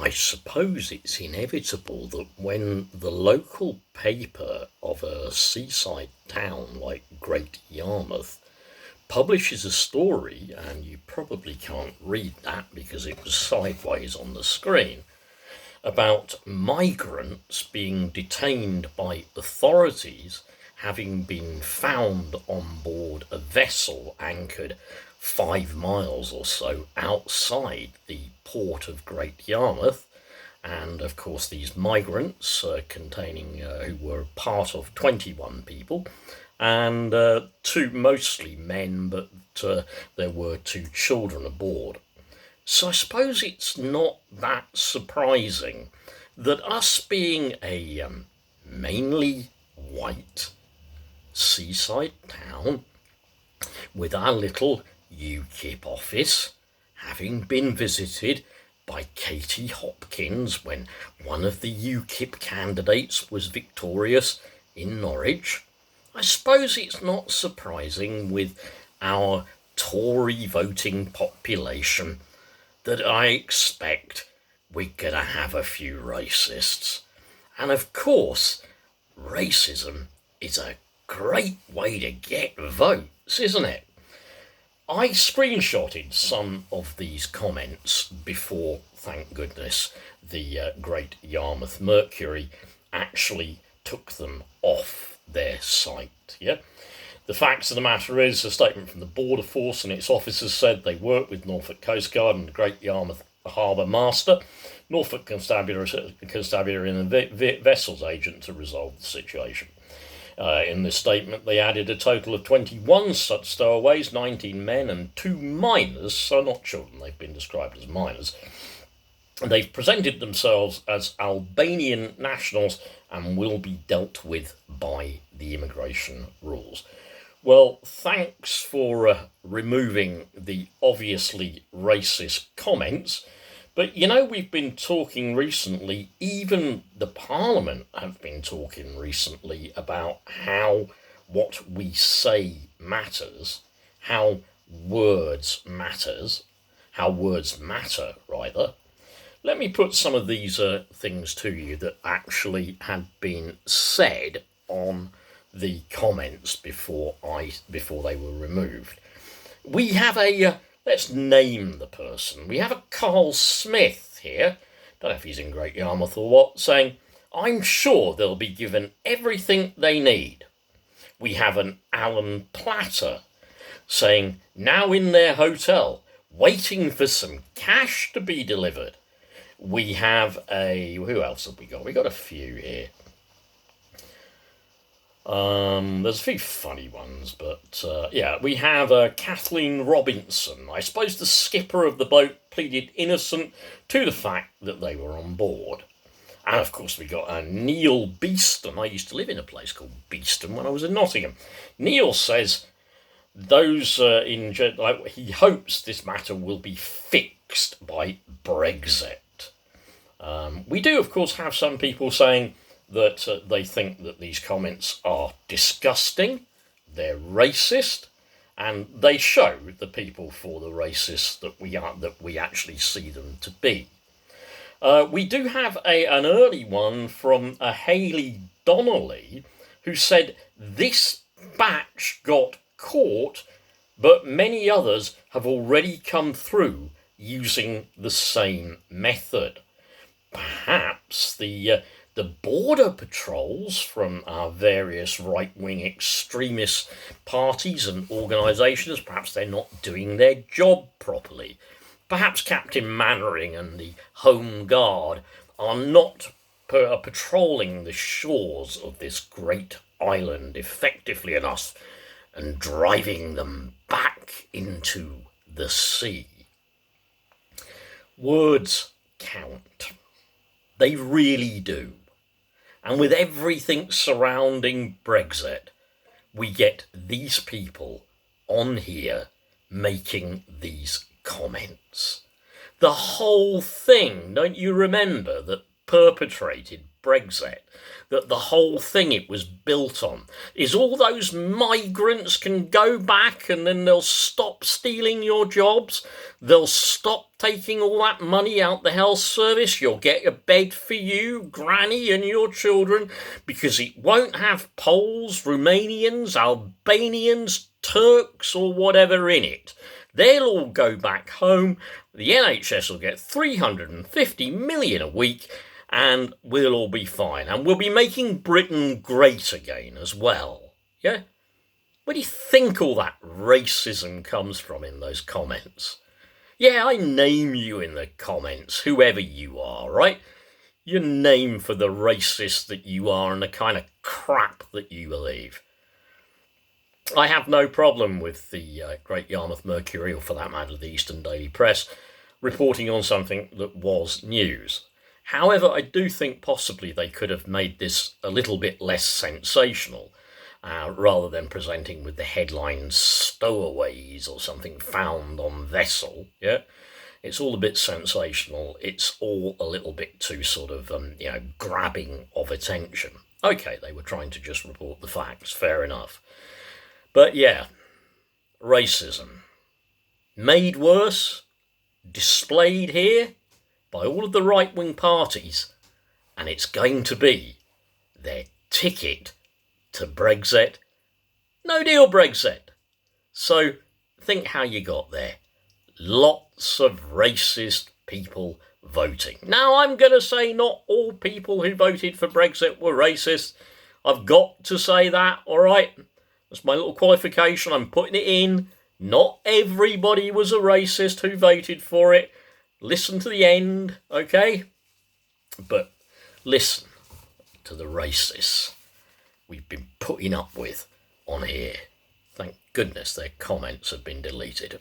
I suppose it's inevitable that when the local paper of a seaside town like Great Yarmouth publishes a story, and you probably can't read that because it was sideways on the screen, about migrants being detained by authorities having been found on board a vessel anchored 5 miles or so outside the port of Great Yarmouth. And of course, these migrants, who were part of 21 people, and two mostly men, but there were two children aboard. So I suppose it's not that surprising that us being a mainly white seaside town with our little UKIP office having been visited by Katie Hopkins when one of the UKIP candidates was victorious in Norwich, I suppose it's not surprising with our Tory voting population that I expect we're going to have a few racists. And of course, racism is a great way to get votes, isn't it? I screenshotted some of these comments before, thank goodness, the Great Yarmouth Mercury actually took them off their site. Yeah, the facts of the matter is, a statement from the Border Force and its officers said they worked with Norfolk Coast Guard and the Great Yarmouth Harbour Master, Norfolk Constabulary and the vessel's agent to resolve the situation. In this statement, they added a total of 21 such stowaways, 19 men and 2 minors, so not children, they've been described as minors. They've presented themselves as Albanian nationals and will be dealt with by the immigration rules. Well, thanks for removing the obviously racist comments. But, we've been talking recently, even the Parliament have been talking recently about how what we say matters, how words matter, rather. Let me put some of these things to you that actually had been said on the comments before they were removed. We have let's name the person. We have a Carl Smith here, don't know if he's in Great Yarmouth or what, saying, I'm sure they'll be given everything they need. We have an Alan Platter saying, now in their hotel, waiting for some cash to be delivered. We have who else have we got? We got a few here. There's a few funny ones, but we have Kathleen Robinson. I suppose the skipper of the boat pleaded innocent to the fact that they were on board. And of course we got Neil Beeston. I used to live in a place called Beeston when I was in Nottingham. Neil says he hopes this matter will be fixed by Brexit. We do, of course, have some people saying that they think that these comments are disgusting, they're racist, and they show the people for the racists that we actually see them to be. We do have an early one from Hayley Donnelly, who said this batch got caught, but many others have already come through using the same method. Perhaps the border patrols from our various right-wing extremist parties and organisations, perhaps they're not doing their job properly. Perhaps Captain Mannering and the Home Guard are not patrolling the shores of this great island effectively enough and driving them back into the sea. Words count. They really do. And with everything surrounding Brexit, we get these people on here making these comments. The whole thing, don't you remember, that perpetrated Brexit, that the whole thing it was built on is all those migrants can go back and then they'll stop stealing your jobs, they'll stop taking all that money out the health service, you'll get a bed for you, granny and your children, because it won't have Poles, Romanians, Albanians, Turks or whatever in it. They'll all go back home, the NHS will get 350 million a week, and we'll all be fine. And we'll be making Britain great again as well. Yeah? Where do you think all that racism comes from in those comments? Yeah, I name you in the comments, whoever you are, right? Your name for the racist that you are and the kind of crap that you believe. I have no problem with the Great Yarmouth Mercury, or for that matter the Eastern Daily Press, reporting on something that was news. However, I do think possibly they could have made this a little bit less sensational, rather than presenting with the headline "Stowaways" or something found on vessel. Yeah, it's all a bit sensational. It's all a little bit too sort of grabbing of attention. Okay, they were trying to just report the facts. Fair enough. But yeah, racism made worse, displayed here by all of the right-wing parties, and it's going to be their ticket to Brexit. No deal Brexit. So think how you got there. Lots of racist people voting. Now, I'm going to say not all people who voted for Brexit were racist. I've got to say that, all right? That's my little qualification. I'm putting it in. Not everybody was a racist who voted for it. Listen to the end, okay? But listen to the racists we've been putting up with on here. Thank goodness their comments have been deleted.